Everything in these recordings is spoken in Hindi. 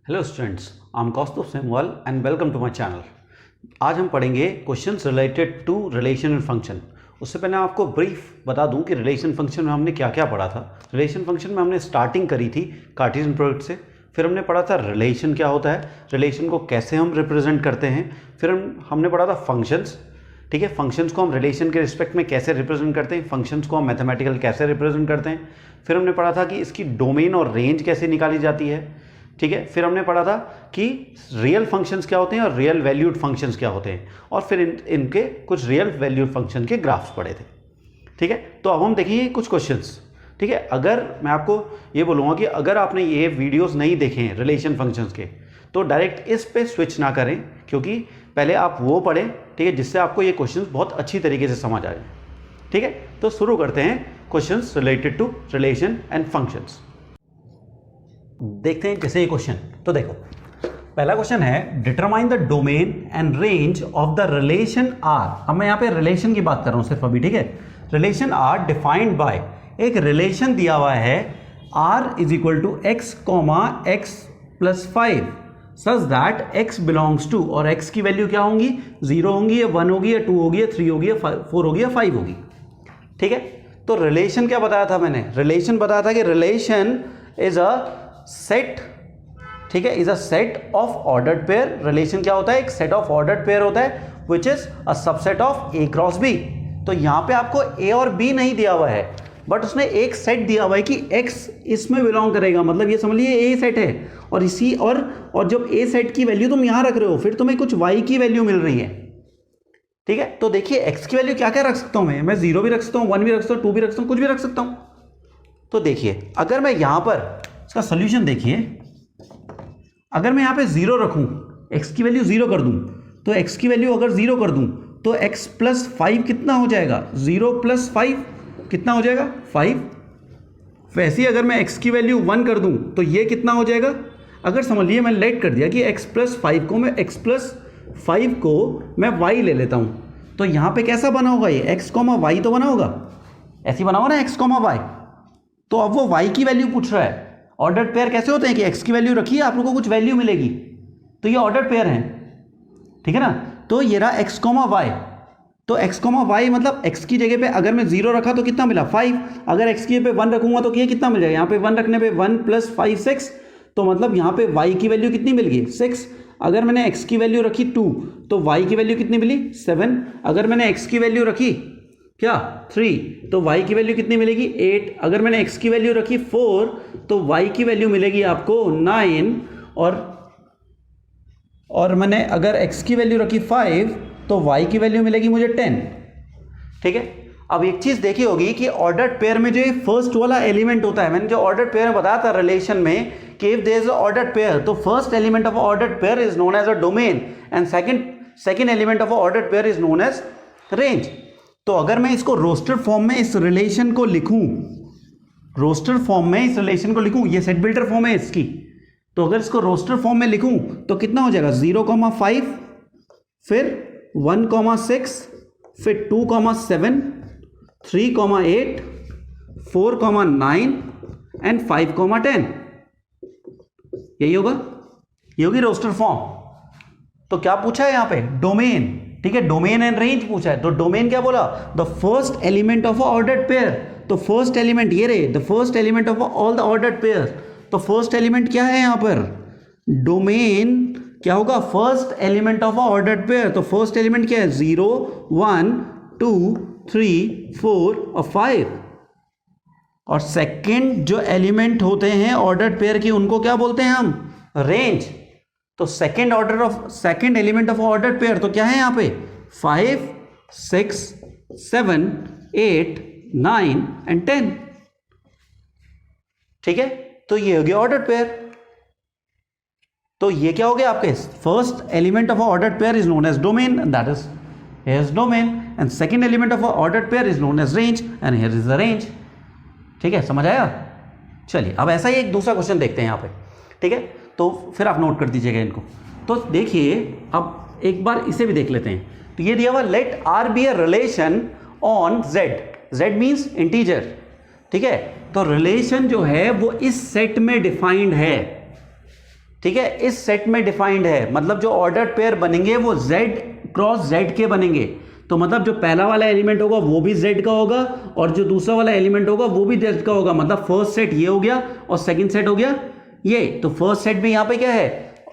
Hello students, I am Kaustubh Semwal and welcome to my channel. आज हम पढ़ेंगे questions related to relation and function. उससे पहले आपको ब्रीफ बता दूं कि रिलेशन फंक्शन में हमने क्या क्या पढ़ा था। रिलेशन फंक्शन में हमने स्टार्टिंग करी थी कार्टेशियन प्रोडक्ट से, फिर हमने पढ़ा था रिलेशन क्या होता है, रिलेशन को कैसे हम रिप्रेजेंट करते हैं, फिर हमने पढ़ा था फंक्शंस। ठीक है, फंक्शंस को हम रिलेशन के रिस्पेक्ट में कैसे रिप्रेजेंट करते हैं, फंक्शंस को हम मैथमेटिकल कैसे रिप्रेजेंट करते हैं। फिर हमने पढ़ा था कि इसकी डोमेन और रेंज कैसे निकाली जाती है। ठीक है, फिर हमने पढ़ा था कि रियल फंक्शंस क्या होते हैं और रियल वैल्यूड फंक्शंस क्या होते हैं, और फिर इनके कुछ रियल वैल्यूड फंक्शन के ग्राफ्स पढ़े थे। ठीक है, तो अब हम देखेंगे कुछ क्वेश्चंस। ठीक है, अगर मैं आपको ये बोलूँगा कि अगर आपने ये वीडियोस नहीं देखे हैं रिलेशन फंक्शंस के, तो डायरेक्ट इस पे स्विच ना करें, क्योंकि पहले आप वो पढ़ें, ठीक है, जिससे आपको ये क्वेश्चंस बहुत अच्छी तरीके से समझ आ जाए। ठीक है, तो शुरू करते हैं questions related to relation and functions. देखते हैं जैसे ये क्वेश्चन, तो देखो पहला क्वेश्चन है determine the domain and range of the relation R. अब मैं यहाँ पे रिलेशन की बात कर रहा हूँ सिर्फ अभी। ठीक है, रिलेशन आर डिफाइंड बाय, एक रिलेशन दिया हुआ है R is equal to x comma x plus 5 such that x belongs to, और एक्स की वैल्यू क्या होंगी, 0 होंगी या 1 होगी या 2 होगी या 3 होगी या 4 होगी या 5 होगी। ठीक है, तो रिलेशन क्या बताया था मैंने, रिलेशन बताया था कि रिलेशन इज अ सेट। ठीक है, is a set of ordered pair. Relation क्या होता है, एक सेट ऑफ ऑर्डर्ड पेयर होता है which is a subset of A cross B. तो यहां पे आपको ए और बी नहीं दिया हुआ है, बट उसने एक सेट दिया हुआ है कि एक्स इसमें बिलोंग करेगा, मतलब ये समझ लिए ए सेट है, और इसी और जब ए सेट की वैल्यू तुम यहां रख रहे हो, फिर तुम्हें कुछ वाई की वैल्यू मिल रही है। ठीक है, तो देखिए एक्स की वैल्यू क्या क्या रख सकता हूं मैं 0 भी रख सकता हूं, 1 भी रख सकता हूं, 2 भी रख सकता हूं, कुछ भी रख सकता हूं। तो देखिए अगर मैं यहां पर इसका सोल्यूशन देखिए, अगर मैं यहां पे 0 रखूं, x की वैल्यू 0 कर दूं, तो x की वैल्यू अगर 0 कर दूं तो x प्लस 5 कितना हो जाएगा, 0 प्लस 5 कितना हो जाएगा 5। वैसे ही अगर मैं x की वैल्यू 1 कर दूं तो ये कितना हो जाएगा, अगर समझ लिए मैंने लेट कर दिया कि x प्लस 5 को मैं x प्लस 5 को मैं y ले लेता हूं, तो यहां पे कैसा बना होगा, ये x कॉमा y तो बना होगा, ऐसे बना होगा ना x कॉमा y। तो अब वो y की वैल्यू पूछ रहा है। ऑर्डर्ड पेयर कैसे होते हैं कि x की वैल्यू रखिए, आप लोगों को कुछ वैल्यू मिलेगी, तो ये ऑर्डर्ड पेयर हैं। ठीक है ना, तो ये रहा x कॉमा y, तो x कॉमा y मतलब x की जगह पे अगर मैं 0 रखा तो कितना मिला 5, अगर x की जगह पे 1 रखूंगा तो ये कितना मिल जाएगा, यहाँ पे 1 रखने पे 1 प्लस 5 6, तो मतलब यहाँ पे y की वैल्यू कितनी मिल गई 6। अगर मैंने x की वैल्यू रखी 2 तो y की वैल्यू कितनी मिली 7। अगर मैंने x की वैल्यू रखी क्या 3 तो y की वैल्यू कितनी मिलेगी 8। अगर मैंने x की वैल्यू रखी 4 तो y की वैल्यू मिलेगी आपको 9, और मैंने अगर x की वैल्यू रखी 5 तो y की वैल्यू मिलेगी मुझे 10। ठीक है, अब एक चीज देखी होगी कि ऑर्डर्ड पेयर में जो फर्स्ट वाला एलिमेंट होता है, मैंने जो ऑर्डर्ड पेयर में बताया था रिलेशन में कि if there is a ordered pair, तो first element of ordered pair is known as a domain and second element of ordered pair is known as range. तो अगर मैं इसको रोस्टर फॉर्म में इस रिलेशन को लिखूं, रोस्टर फॉर्म में इस रिलेशन को लिखूं, ये सेट बिल्डर फॉर्म है इसकी, तो अगर इसको रोस्टर फॉर्म में लिखूं तो कितना हो जाएगा 0,5, फिर 1,6, फिर 2,7, 3,8, 4,9 एंड 5,10। यही होगा, ये होगी रोस्टर फॉर्म। तो क्या पूछा है यहां पे, डोमेन। ठीक है, डोमेन एंड रेंज पूछा है, तो डोमेन क्या बोला, the first element of ordered pair. तो फर्स्ट एलिमेंट ये रहे, the first element of all the ordered pair. तो फर्स्ट एलिमेंट क्या है यहां पर, डोमेन क्या होगा, first element of ordered pair. तो फर्स्ट एलिमेंट क्या है 0 1 2 3 4 और 5, और सेकंड जो एलिमेंट होते हैं ऑर्डर्ड पेयर की उनको क्या बोलते हैं हम, रेंज। तो second element of ordered pair तो क्या है यहां पे 5 6 7 8 9 एंड 10। ठीक है, तो ये हो गया ऑर्डर्ड पेयर। तो ये क्या हो गया आपके, first element of ordered pair is known as domain, that is here is domain, and second element of ordered pair is known as range, and here is the range. ठीक है, समझ आया। चलिए अब ऐसा ही एक दूसरा क्वेश्चन देखते हैं यहां पे। ठीक है, तो फिर आप नोट कर दीजिएगा इनको। तो देखिए अब एक बार इसे भी देख लेते हैं। तो ये दिया हुआ let R be a relation on Z, Z means integer. ठीक है, तो रिलेशन जो है वो इस सेट में डिफाइंड है। ठीक है, इस सेट में डिफाइंड है, मतलब जो ऑर्डर्ड पेयर बनेंगे वो z क्रॉस z के बनेंगे। तो मतलब जो पहला वाला एलिमेंट होगा वो भी z का होगा और जो दूसरा वाला एलिमेंट होगा वो भी z का होगा। मतलब फर्स्ट सेट ये हो गया और सेकंड सेट हो गया ये। तो फर्स्ट सेट भी यहां पे क्या है,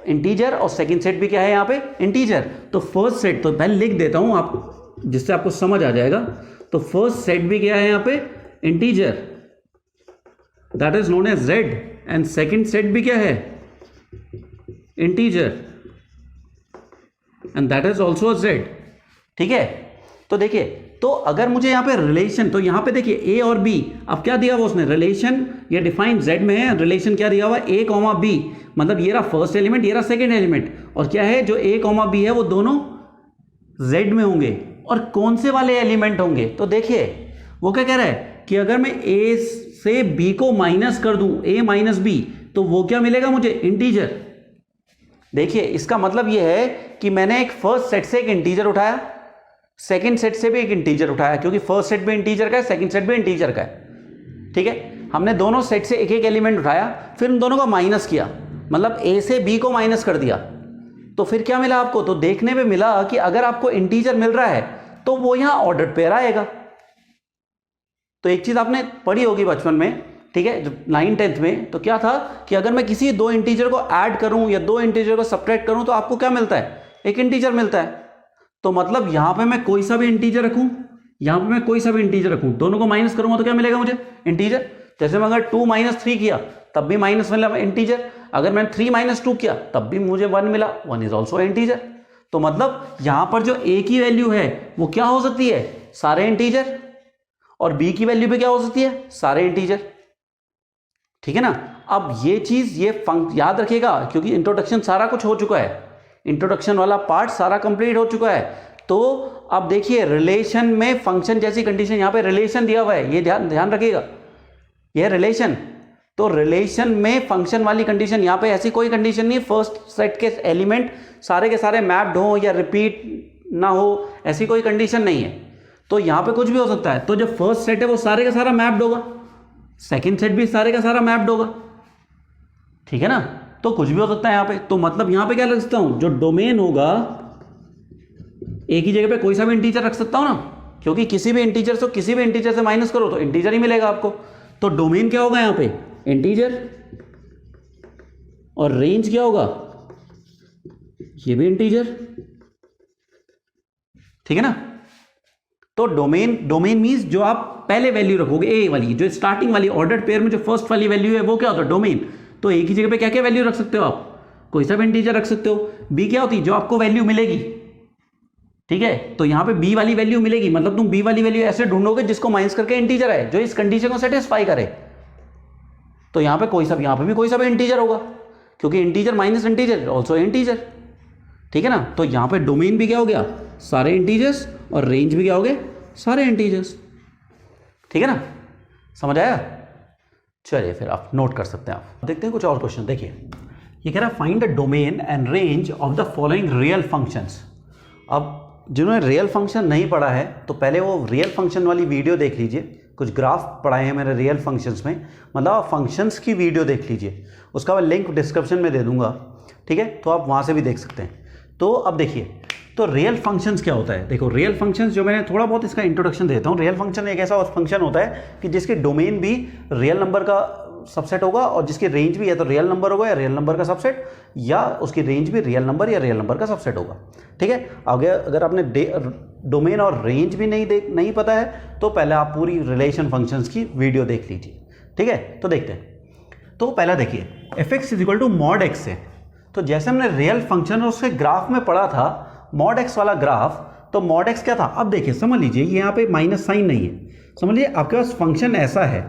इंटीजर, और सेकंड सेट भी क्या है यहां पे, इंटीजर। तो फर्स्ट सेट तो पहले लिख देता हूं आप, जिससे आपको समझ आ जाएगा। तो फर्स्ट सेट भी क्या है यहां पे, integer, that is known as z, and second set भी क्या है, integer, and that is also z। ठीक है, तो देखिए, तो अगर मुझे यहां पे रिलेशन, तो यहां पे देखिए a और b, अब क्या दिया हुआ उसने, रिलेशन, ये डिफाइन z में है, रिलेशन क्या दिया हुआ, a कॉमा b, मतलब ये रहा फर्स्ट एलिमेंट, ये रहा सेकंड एलिमेंट, और क्या है, जो a कॉमा b है वो दोनों z में होंगे। और कौन से वाले एलिमेंट होंगे, तो देखिए वो क्या कह रहा है कि अगर मैं a से b को माइनस कर दूं, a माइनस b, तो वो क्या मिलेगा मुझे, इंटीजर। देखिए इसका मतलब ये है कि मैंने एक फर्स्ट सेट से एक इंटीजर उठाया, सेकंड सेट से भी एक इंटीजर उठाया, क्योंकि फर्स्ट सेट भी इंटीजर का है, सेकंड सेट भी इंटीजर का है। ठीक है, हमने दोनों सेट से एक एक एलिमेंट उठाया, फिर उन दोनों का माइनस किया, मतलब a से b को माइनस कर दिया, तो फिर क्या मिला आपको, तो देखने में मिला कि अगर आपको इंटीजर मिल रहा है तो वो यहां ऑर्डर्ड पेयर आएगा। तो एक चीज आपने पढ़ी होगी बचपन में, ठीक है, जब 9th-10th में, तो क्या था कि अगर मैं किसी दो इंटीजर को ऐड करूं या दो इंटीजर को सब्ट्रैक्ट करूं तो आपको क्या मिलता है, एक इंटीजर मिलता है। तो मतलब यहां पे मैं कोई सा भी इंटीजर रखूं, यहां पे मैं कोई सा भी इंटीजर रखूं, दोनों को माइनस करूंगा तो क्या मिलेगा मुझे, इंटीजर। जैसे मैं अगर 2 - 3 किया तब भी माइनस मिला, इंटीजर। अगर मैंने 3 - 2 किया तब भी मुझे 1 मिला, 1 इज ऑल्सो इंटीजर। तो मतलब यहां पर जो a की वैल्यू है वो क्या हो सकती है, सारे इंटीजर, और b की वैल्यू भी क्या हो सकती है, सारे इंटीजर। ठीक है ना। अब ये चीज याद रखिएगा, क्योंकि इंट्रोडक्शन सारा कुछ हो चुका है, इंट्रोडक्शन वाला पार्ट सारा कंप्लीट हो चुका है। तो अब देखिए रिलेशन में फंक्शन जैसी कंडीशन, यहां पे रिलेशन दिया हुआ है, ये ध्यान रखिएगा, यह रिलेशन। तो रिलेशन में फंक्शन वाली कंडीशन, यहां पे ऐसी कोई कंडीशन नहीं, फर्स्ट सेट के एलिमेंट सारे के सारे मैप्ड हो या रिपीट ना हो, ऐसी कोई कंडीशन नहीं है। तो यहां पे कुछ भी हो सकता है। तो जो फर्स्ट सेट है वो सारे का सारा मैप्ड होगा, सेकंड सेट भी सारे का सारा मैप्ड होगा। ठीक है ना, तो कुछ भी हो सकता है यहां पे। तो मतलब यहां पे क्या रख सकता हूं, जो डोमेन होगा, एक ही जगह पे कोई सा भी इंटीजर रख सकता हूं ना, क्योंकि किसी भी इंटीजर से किसी भी इंटीजर से माइनस करो तो इंटीजर ही मिलेगा आपको। तो डोमेन क्या होगा यहां पे, इंटीजर, और रेंज क्या होगा, ये भी इंटीजर। ठीक है ना। तो डोमेन मींस जो आप पहले वैल्यू रखोगे, ए वाली, जो स्टार्टिंग वाली ऑर्डर्ड पेयर में जो फर्स्ट वाली वैल्यू है वो क्या होता है, डोमेन। तो एक ही जगह पे क्या क्या वैल्यू रख सकते हो आप, कोई सा भी इंटीजर रख सकते हो। बी क्या होती है, जो आपको वैल्यू मिलेगी। ठीक है, तो यहां पे बी वाली वैल्यू मिलेगी, मतलब तुम बी वाली वैल्यू ऐसे ढूंढोगे जिसको माइनस करके इंटीजर है, जो इस कंडीशन को सेटिस्फाई करे। तो यहां पे यहां पे भी कोई सा भी इंटीजर होगा, क्योंकि integer minus integer also integer. ठीक है ना। तो यहां पे डोमेन भी क्या हो गया, सारे इंटीजर्स, और रेंज भी क्या हो गए, सारे इंटीजर्स। ठीक है ना, समझ आया। चलिए फिर आप नोट कर सकते हैं। आप देखते हैं कुछ और क्वेश्चन। देखिए ये कह रहा है find the domain and range of the following real functions. अब जिन्होंने रियल फंक्शन नहीं पढ़ा है तो पहले वो रियल फंक्शन वाली वीडियो देख लीजिए, कुछ ग्राफ पढ़ाए हैं मैंने रियल फंक्शंस में, मतलब फंक्शंस की वीडियो देख लीजिए, उसका मैं लिंक डिस्क्रिप्शन में दे दूंगा। ठीक है, तो आप वहाँ से भी देख सकते हैं। तो अब देखिए, तो रियल फंक्शंस क्या होता है। देखो रियल फंक्शंस, जो मैंने थोड़ा बहुत इसका इंट्रोडक्शन देता हूँ। रियल फंक्शन एक ऐसा फंक्शन होता है कि जिसकी डोमेन भी रियल नंबर का सबसेट होगा, और जिसकी रेंज भी या तो रियल नंबर होगा या रियल नंबर का सबसेट, या उसकी रेंज भी रियल नंबर या रियल नंबर का सबसेट होगा। ठीक है, अगर आपने डोमेन और रेंज भी नहीं पता है तो पहले आप पूरी रिलेशन फंक्शंस की वीडियो देख लीजिए। ठीक है, तो देखते हैं। तो पहला देखिए fx = mod x है। तो जैसे हमने रियल फंक्शन और उसके ग्राफ में पढ़ा था mod x वाला ग्राफ, तो mod x क्या था। अब देखिए समझ लीजिए, ये यहाँ पे माइनस साइन नहीं है, समझ लीजिए आपके पास फंक्शन ऐसा है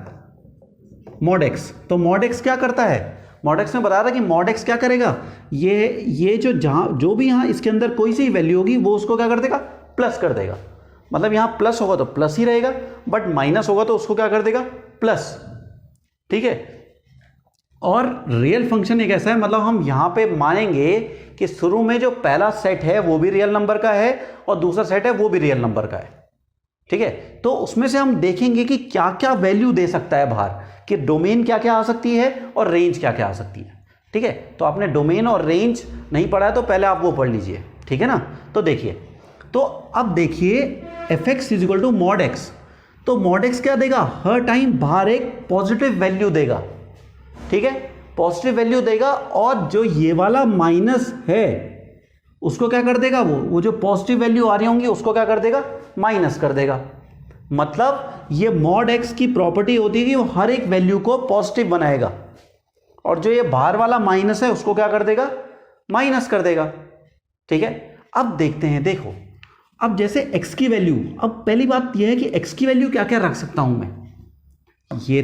mod x। तो mod x क्या करता है, mod x में बताया था कि mod x क्या करेगा, ये जो भी यहाँ इसके अंदर कोई सी वैल्यू होगी वो उसको क्या कर देगा, प्लस कर देगा। मतलब यहाँ प्लस होगा तो प्लस ही रहेगा, बट माइनस होगा तो उसको क्या कर देगा, प्लस। ठीक है, और रियल फंक्शन एक ऐसा है, मतलब हम यहाँ पे मानेंगे कि शुरू में जो पहला सेट है वो भी रियल नंबर का है और दूसरा सेट है वो भी रियल नंबर का है। ठीक है, तो उसमें से हम देखेंगे कि क्या क्या वैल्यू दे सकता है बाहर, कि डोमेन क्या क्या आ सकती है और रेंज क्या क्या आ सकती है। ठीक है, तो आपने डोमेन और रेंज नहीं पढ़ा है तो पहले आप वो पढ़ लीजिए, ठीक है ना। तो देखिए, तो अब देखिए f x is equal to mod x, तो मॉड एक्स क्या देगा, हर टाइम बाहर एक पॉजिटिव वैल्यू देगा, ठीक है, पॉजिटिव वैल्यू देगा, और जो ये वाला माइनस है उसको क्या कर देगा, वो जो पॉजिटिव वैल्यू आ रही होंगी उसको क्या कर देगा, माइनस कर देगा। मतलब ये मॉड एक्स की प्रॉपर्टी होती है कि वो हर एक वैल्यू को पॉजिटिव बनाएगा, और जो ये बाहर वाला माइनस है उसको क्या कर देगा, माइनस कर देगा, ठीक है। अब देखते हैं, देखो अब जैसे x की वैल्यू, अब पहली बात यह है कि x की वैल्यू क्या क्या रख सकता हूं मैं, ये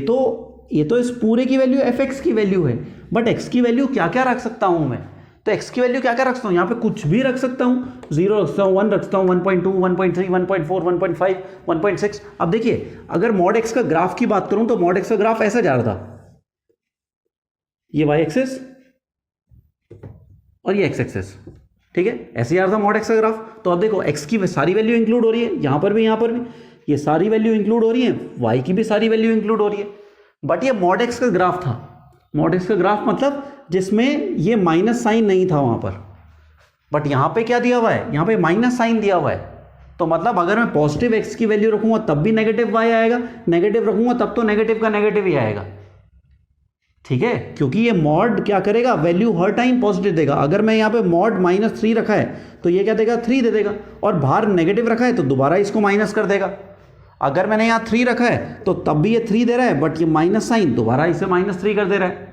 तो इस पूरे की वैल्यू fx की वैल्यू है, बट x की वैल्यू क्या क्या रख सकता हूं मैं, तो x की वैल्यू क्या क्या रख सकता हूं, यहां पे कुछ भी रख सकता हूं, 0 रख सकता हूं, 1 रख सकता हूं, 1.2, 1.3, 1.4, 1.5, 1.6। अब देखिए अगर मॉड x का ग्राफ की बात करूं तो मॉड x का ग्राफ ऐसा जा रहा था, ये y एक्सिस और ये x एक्सिस, ठीक है, ऐसे आ रहा था मॉड एक्स का ग्राफ। तो अब देखो x की सारी वैल्यू इंक्लूड हो रही है, यहां पर भी ये सारी वैल्यू इंक्लूड हो रही है, y की भी सारी वैल्यू इंक्लूड हो रही है, बट ये मॉड एक्स का ग्राफ था। मॉड एक्स का ग्राफ मतलब जिसमें ये माइनस साइन नहीं था वहां पर, बट यहां पे क्या दिया हुआ है, यहां पे माइनस साइन दिया हुआ है। तो मतलब अगर मैं पॉजिटिव x की वैल्यू रखूंगा तब भी नेगेटिव y आएगा, नेगेटिव रखूंगा तब तो नेगेटिव का नेगेटिव ही आएगा, ठीक है, क्योंकि ये मॉड क्या करेगा, वैल्यू हर टाइम पॉजिटिव देगा। अगर मैं यहाँ पे मॉड -3 रखा है तो ये क्या देगा, 3 दे देगा, और बाहर नेगेटिव रखा है तो दोबारा इसको माइनस कर देगा। अगर मैंने यहाँ 3 रखा है तो तब भी ये 3 दे रहा है, बट ये माइनस साइन दोबारा इसे -3 कर दे रहा है।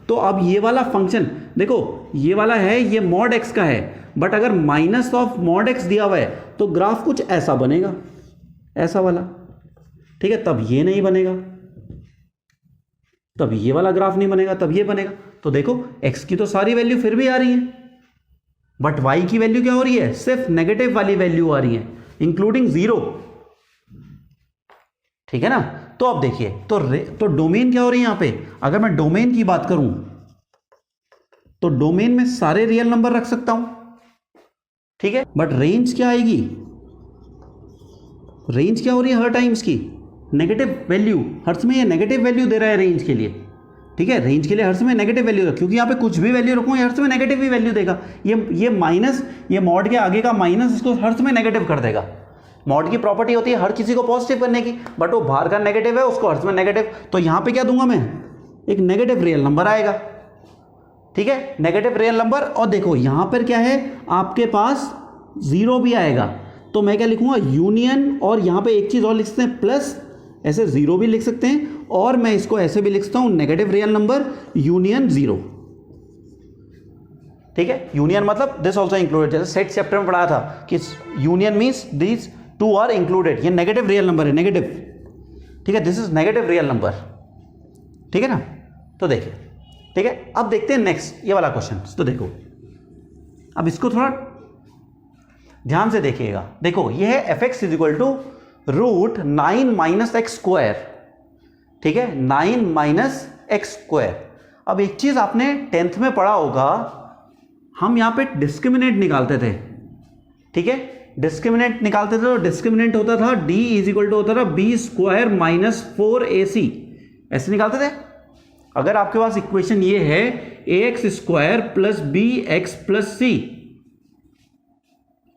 तो अब ये वाला फंक्शन देखो, ये वाला है, ये मॉड एक्स का है, बट अगर माइनस ऑफ मॉड एक्स दिया हुआ है तो ग्राफ कुछ ऐसा बनेगा, ऐसा वाला, ठीक है, तब ये नहीं बनेगा, तब ये वाला ग्राफ नहीं बनेगा, तब ये बनेगा। तो देखो x की तो सारी वैल्यू फिर भी आ रही है, बट y की वैल्यू क्या हो रही है, सिर्फ नेगेटिव वाली वैल्यू आ रही है, इंक्लूडिंग 0, ठीक है ना। तो अब देखिए, तो डोमेन क्या हो रही है यहां पे, अगर मैं डोमेन की बात करूं तो डोमेन में सारे रियल नंबर रख सकता हूं, ठीक है, बट रेंज क्या आएगी, रेंज क्या हो रही है हर टाइम्स की, नेगेटिव वैल्यू, हर समय ये नेगेटिव वैल्यू दे रहा है रेंज के लिए, ठीक है, रेंज के लिए हर समय नेगेटिव वैल्यू है, क्योंकि यहाँ पे कुछ भी वैल्यू रखूँ हर समय नेगेटिव ही वैल्यू देगा। ये माइनस, ये मॉड के आगे का माइनस इसको हर समय नेगेटिव कर देगा। मॉड की प्रॉपर्टी होती है हर किसी को पॉजिटिव करने की, बट वो बाहर का नेगेटिव है उसको हर समय नेगेटिव, तो यहाँ पे क्या दूंगा मैं, एक नेगेटिव रियल नंबर आएगा, ठीक है, नेगेटिव रियल नंबर। और देखो यहाँ पर क्या है, आपके पास 0 भी आएगा, तो मैं क्या लिखूंगा, यूनियन, और यहाँ पे एक चीज और लिख सकते हैं प्लस, ऐसे 0 भी लिख सकते हैं, और मैं इसको ऐसे भी लिख सकता हूं, नेगेटिव रियल नंबर यूनियन 0, ठीक है, यूनियन मतलब दिस ऑल्सो इंक्लूडेड, जैसे सेट चैप्टर में पढ़ाया था कि union means this 2 are included, ये नेगेटिव रियल नंबर है, नेगेटिव, ठीक है, this is negative real number, ठीक है ना। तो देखिए, ठीक है, अब देखते हैं नेक्स्ट ये वाला क्वेश्चन। तो देखो अब इसको थोड़ा ध्यान से देखिएगा, देखो ये है f x is equal to √9 - x², ठीक है, 9 - x²। अब एक चीज आपने 10th में पढ़ा होगा, हम यहां पे डिस्क्रिमिनेंट निकालते थे, ठीक है, डिस्क्रिमिनेंट निकालते थे, तो डिस्क्रिमिनेंट होता था d इज इक्वल टू होता था b² - 4ac, ऐसे निकालते थे। अगर आपके पास इक्वेशन ये है ax² + bx + c,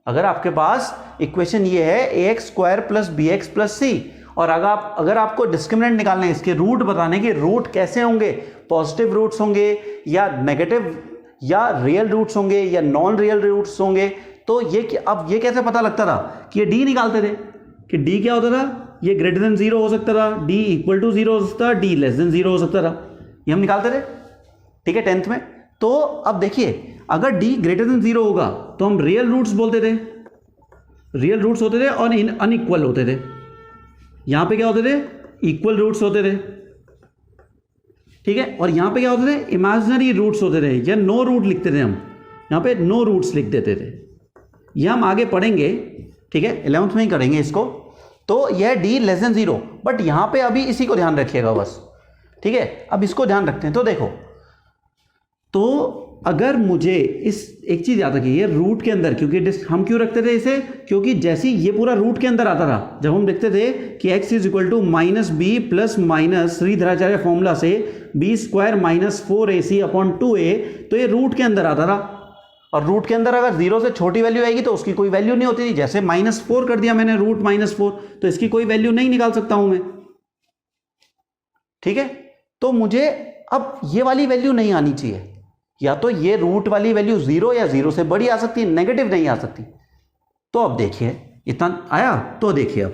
अगर आपके पास इक्वेशन ये है ax² + bx + c, और अगर आपको डिस्क्रिमिनेंट निकालना है, इसके रूट बताने के, रूट कैसे होंगे, पॉजिटिव रूट्स होंगे या नेगेटिव या रियल रूट्स होंगे या नॉन रियल रूट्स होंगे, तो अब ये कैसे पता लगता था कि ये d निकालते थे कि d क्या होता था, ये >0 हो सकता था, d = 0 हो सकता था, d <0 हो सकता था, ये हम निकालते थे, ठीक है, 10th में। तो अब देखिए अगर d >0 होगा तो हम रियल रूट्स बोलते थे, रियल रूट्स होते थे और अनइक्वल होते थे, यहां पे क्या होते थे, इक्वल रूट्स होते थे, ठीक है, और यहां पे क्या होते थे, इमेजिनरी रूट्स होते थे, या नो रूट लिखते थे हम, यहां पे नो रूट्स लिख देते थे। यह हम आगे पढ़ेंगे, ठीक है, 11th में ही करेंगे इसको। तो यह d <0, बट यहां पे अभी इसी को ध्यान रखिएगा बस, ठीक है, अब इसको ध्यान रखते हैं। तो देखो, तो अगर मुझे इस एक चीज़ याद रखिए, ये रूट के अंदर, क्योंकि हम क्यों रखते थे इसे, क्योंकि जैसे ही ये पूरा रूट के अंदर आता था, जब हम देखते थे कि x is equal to minus b plus minus Sridharacharya formula से b square minus 4ac upon 2a, तो ये रूट के अंदर आता था। और रूट के अंदर अगर 0 से छोटी वैल्यू आएगी तो उसकी कोई वैल्यू नहीं होती थी। जैसे -4 कर दिया मैंने, रूट -4, तो इसकी कोई वैल्यू नहीं निकाल सकता हूं मैं, ठीक है। तो मुझे अब ये वाली वैल्यू नहीं आनी चाहिए, या तो ये रूट वाली वैल्यू 0 या 0 से बड़ी आ सकती है, नेगेटिव नहीं आ सकती। तो अब देखिए इतना आया, तो देखिए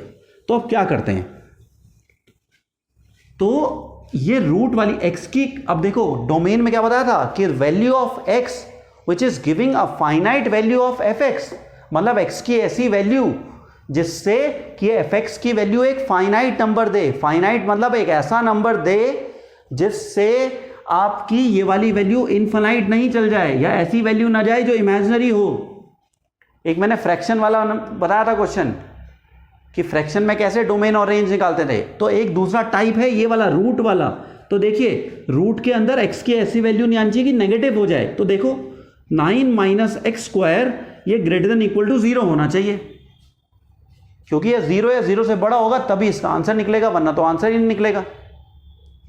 तो अब क्या करते हैं, तो ये रूट वाली x की, अब देखो डोमेन में क्या बताया था कि value of x which is giving a finite value of fx, मतलब x की ऐसी वैल्यू जिससे कि fx की वैल्यू एक फाइनाइट नंबर दे। फाइनाइट मतलब एक ऐसा नंबर दे जिससे आपकी ये वाली वैल्यू इनफाइनाइट नहीं चल जाए, या ऐसी वैल्यू ना जाए जो इमेजिनरी हो। एक मैंने फ्रैक्शन वाला बताया था क्वेश्चन कि फ्रैक्शन में कैसे डोमेन और रेंज निकालते थे, तो एक दूसरा टाइप है ये वाला रूट वाला। तो देखिए रूट के अंदर x की ऐसी वैल्यू नहीं आनी चाहिए कि नेगेटिव हो जाए। तो देखो 9 माइनस एक्स स्क्वायर ये ग्रेटर देन इक्वल टू 0 होना चाहिए, क्योंकि ये 0 या 0 से बड़ा होगा तभी इसका आंसर निकलेगा, वरना तो आंसर ही नहीं निकलेगा,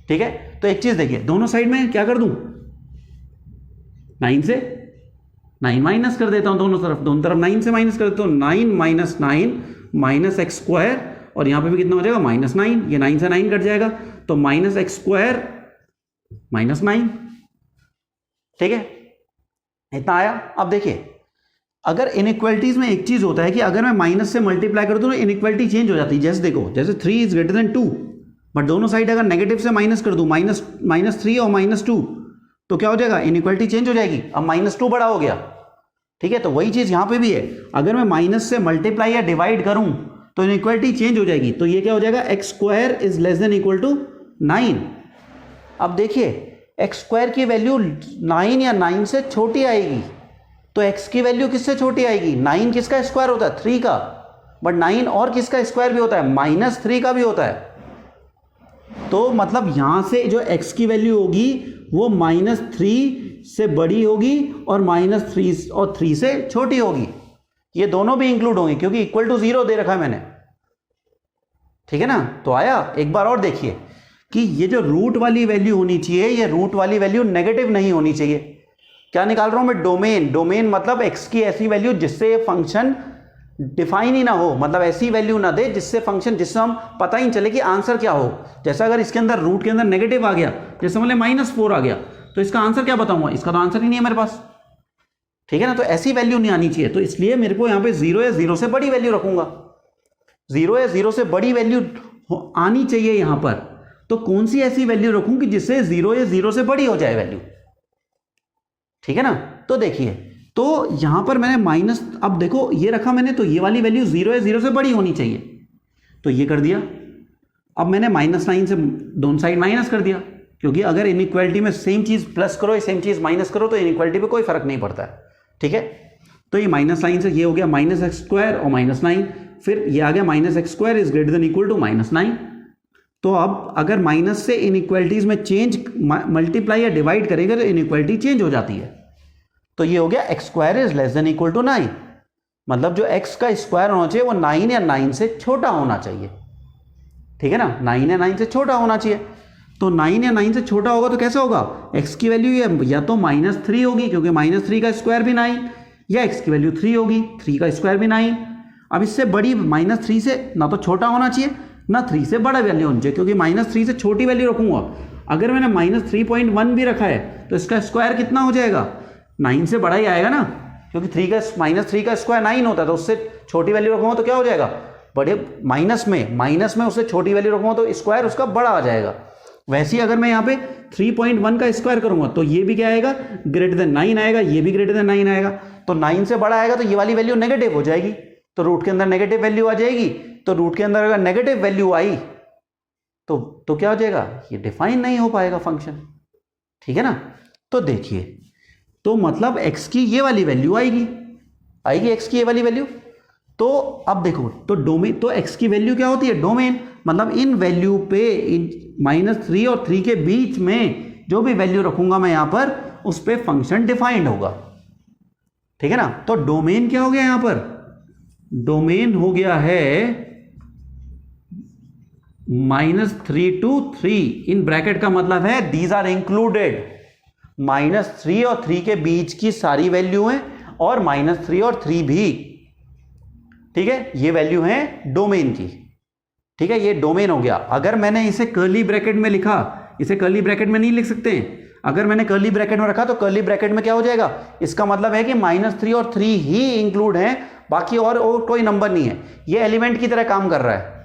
ठीक है। तो एक चीज देखिए, दोनों साइड में क्या कर दूं, 9 से 9 माइनस कर देता हूं, दोनों तरफ 9 से माइनस कर देता हूं। 9 माइनस 9 माइनस एक्स स्क्वायर, और यहां पे भी कितना हो जाएगा -9, ये 9 से 9 कट जाएगा, तो माइनस एक्स स्क्वायर माइनस 9, ठीक है, इतना आया। अब देखिए अगर इनइक्वालिटीज में एक चीज होता है कि अगर मैं माइनस से मल्टीप्लाई कर दूं तो इनइक्वालिटी चेंज हो जाती है। जैसे देखो, जैसे 3 इज ग्रेटर देन 2, बट दोनों साइड अगर नेगेटिव से माइनस कर दूं, -3 और -2, तो क्या हो जाएगा, इनइक्वालिटी चेंज हो जाएगी। अब -2 बड़ा हो गया, ठीक है। तो वही चीज यहां पे भी है, अगर मैं माइनस से मल्टीप्लाई या डिवाइड करूं तो इनइक्वालिटी चेंज हो जाएगी। तो ये क्या हो जाएगा, x square is less than equal to 9। अब देखिए एक्स स्क्वायर की वैल्यू 9 या 9 से छोटी आएगी, तो x की वैल्यू किससे छोटी आएगी, 9 किसका स्क्वायर होता है, 3 का, बट 9 और किसका स्क्वायर भी होता है, -3 का भी होता है। तो मतलब यहां से जो x की वैल्यू होगी वो -3 से बड़ी होगी और -3 और 3 से छोटी होगी। ये दोनों भी इंक्लूड होंगे क्योंकि इक्वल टू 0 दे रखा है मैंने, ठीक है ना। तो आया, एक बार और देखिए कि ये जो रूट वाली वैल्यू होनी चाहिए, ये रूट वाली वैल्यू नेगेटिव नहीं होनी चाहिए। क्या निकाल रहा हूं मैं, डोमेन। डोमेन मतलब x की ऐसी वैल्यू जिससे ये फंक्शन डिफाइन ही ना हो, मतलब ऐसी वैल्यू ना दे जिससे फंक्शन, जिससे हम पता ही नहीं चले कि आंसर क्या हो। जैसा अगर इसके अंदर रूट के अंदर नेगेटिव आ गया, जैसे मतलब -4 आ गया, तो इसका आंसर क्या बताऊंगा, इसका तो आंसर ही नहीं है मेरे पास, ठीक है ना। तो ऐसी वैल्यू नहीं आनी चाहिए, तो इसलिए मेरे को यहां पे 0 या 0 से बड़ी वैल्यू रखूंगा। 0 या 0 से बड़ी वैल्यू आनी चाहिए यहां पर। तो कौन सी ऐसी वैल्यू रखूं कि जिससे 0 या 0 से बड़ी हो जाए वैल्यू, ठीक है ना। तो देखिए, तो यहां पर मैंने माइनस, अब देखो ये रखा मैंने, तो ये वाली वैल्यू 0 या 0 से बड़ी होनी चाहिए, तो ये कर दिया। अब मैंने -9 से दोनों साइड माइनस कर दिया, क्योंकि अगर इनइक्वालिटी में सेम चीज प्लस करो, सेम चीज माइनस करो, तो इनइक्वालिटी पे कोई फर्क नहीं पड़ता है, ठीक है। तो ये -9 से ये हो गया -x² और -9, फिर ये आ गया -x² is greater than equal to -9। तो अब अगर माइनस से इनइक्वालिटीज में चेंज, मल्टीप्लाई या डिवाइड करेंगे तो इनइक्वालिटी चेंज हो जाती है। तो ये हो गया x² is less than equal to 9, मतलब जो x का स्क्वायर होना चाहिए वो 9 या 9 से छोटा होना चाहिए, ठीक है ना। 9 या 9 से छोटा होना चाहिए। तो 9 या 9 से छोटा होगा तो कैसे होगा, x की वैल्यू या तो -3 होगी, क्योंकि -3 का स्क्वायर भी 9, या x की वैल्यू 3 होगी, 3 का स्क्वायर भी 9। अब इससे बड़ी, -3 से ना तो छोटा होना चाहिए ना 3 से बड़ा वैल्यू होनी चाहिए, क्योंकि -3 से छोटी वैल्यू रखूंगा। अगर मैंने -3.1 भी रखा है तो इसका स्क्वायर कितना हो जाएगा, 9 से बड़ा ही आएगा ना, क्योंकि -3 का स्क्वायर 9 होता है, तो उससे छोटी वैल्यू रखूंगा तो क्या हो जाएगा, बड़े माइनस में उससे छोटी वैल्यू रखूंगा तो स्क्वायर उसका बड़ा आ जाएगा। वैसे ही अगर मैं यहाँ पे 3.1 का स्क्वायर करूंगा तो ये भी क्या आएगा, ग्रेटर देन 9 आएगा, ये भी ग्रेटर देन 9 आएगा। तो 9 से बड़ा आएगा तो ये वाली वैल्यू नेगेटिव हो जाएगी, तो रूट के अंदर नेगेटिव वैल्यू आ जाएगी। तो रूट के अंदर अगर नेगेटिव वैल्यू आई तो क्या हो जाएगा, ये डिफाइन नहीं हो पाएगा फंक्शन, ठीक है ना। तो देखिए, तो मतलब x की ये वाली वैल्यू आएगी x की ये वाली वैल्यू। तो अब देखो, तो डोमेन, तो x की वैल्यू क्या होती है, डोमेन, मतलब इन वैल्यू पे -3 और 3 के बीच में जो भी वैल्यू रखूंगा मैं यहां पर उस पे फंक्शन डिफाइंड होगा, ठीक है ना। तो डोमेन क्या हो गया यहां पर, डोमेन हो गया है -3 to 3 इन ब्रैकेट का मतलब है दीज आर इंक्लूडेड, -3 और 3 के बीच की सारी वैल्यू है और -3 और 3 भी, ठीक है, ये वैल्यू है डोमेन की, ठीक है, ये डोमेन हो गया। अगर मैंने इसे कर्ली ब्रैकेट में लिखा, इसे कर्ली ब्रैकेट में नहीं लिख सकते हैं, अगर मैंने कर्ली ब्रैकेट में रखा तो कर्ली ब्रैकेट में क्या हो जाएगा, इसका मतलब है कि -3 और 3 ही इंक्लूड हैं, बाकी और कोई नंबर नहीं है। ये एलिमेंट की तरह काम कर रहा है,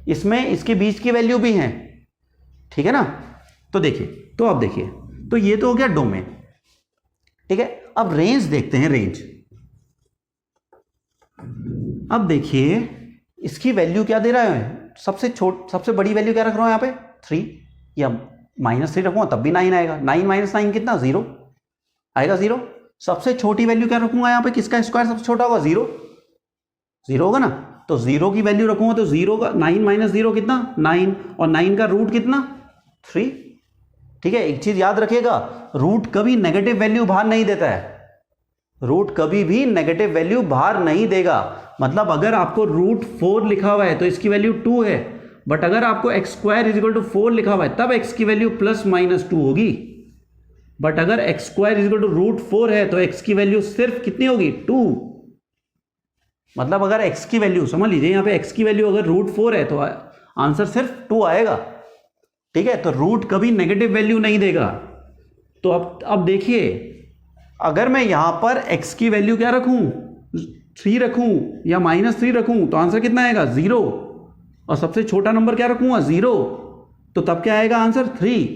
इसमें इसके बीच की वैल्यू भी है, ठीक है ना। तो देखिए, तो अब देखिए, तो ये तो हो गया डोमेन, ठीक है। अब रेंज देखते हैं, रेंज। अब देखिए इसकी वैल्यू क्या दे रहा है, सबसे बड़ी वैल्यू क्या रख रहा हूं यहां पे 3, या -3 रखूंगा तब भी 9 आएगा, 9 - 9 कितना 0 आएगा, 0। सबसे छोटी वैल्यू क्या रखूंगा यहां पे, किसका स्क्वायर सबसे छोटा होगा, 0 होगा ना। तो 0 की वैल्यू रखूंगा तो 0 का 9 - 0 कितना 9, और 9 का रूट कितना 3, ठीक है। एक चीज याद रखिएगा, रूट कभी नेगेटिव वैल्यू बाहर नहीं देता है, रूट कभी भी नेगेटिव वैल्यू बाहर नहीं देगा। मतलब अगर आपको √4 लिखा हुआ है तो इसकी वैल्यू 2 है, बट अगर आपको x² 4 लिखा हुआ है तब x की वैल्यू +-2 होगी, बट अगर x² √4 है तो x की वैल्यू सिर्फ कितनी होगी 2। मतलब अगर x की वैल्यू, समझ लीजिए यहां पे x की वैल्यू अगर √4 है तो आंसर सिर्फ 2 आएगा, ठीक है। तो रूट कभी नेगेटिव वैल्यू नहीं देगा। तो अब देखिए, अगर मैं यहां पर x की वैल्यू क्या रखूं 3 रखूं या -3 रखूं तो आंसर कितना आएगा 0, और सबसे छोटा नंबर क्या रखूंगा 0, तो तब क्या आएगा आंसर 3।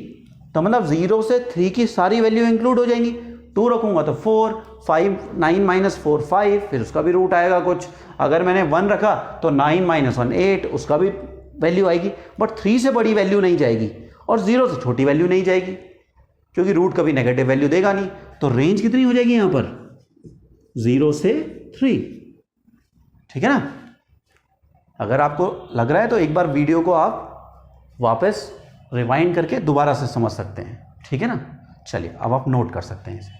तो मतलब 0 से 3 की सारी वैल्यू इंक्लूड हो जाएंगी। 2 रखूंगा तो 4, 5, 9 - 4 5, फिर उसका भी रूट आएगा कुछ। अगर मैंने 1 रखा तो 9 - 1 8, उसका भी वैल्यू आएगी, बट 3 से बड़ी वैल्यू नहीं जाएगी और 0 से छोटी वैल्यू नहीं जाएगी, क्योंकि रूट कभी नेगेटिव वैल्यू देगा नहीं। तो रेंज कितनी हो जाएगी यहां पर 0 से 3, ठीक है ना। अगर आपको लग रहा है तो एक बार वीडियो को आप वापस रिवाइंड करके दोबारा से समझ सकते हैं, ठीक है ना। चलिए अब आप नोट कर सकते हैं इसे।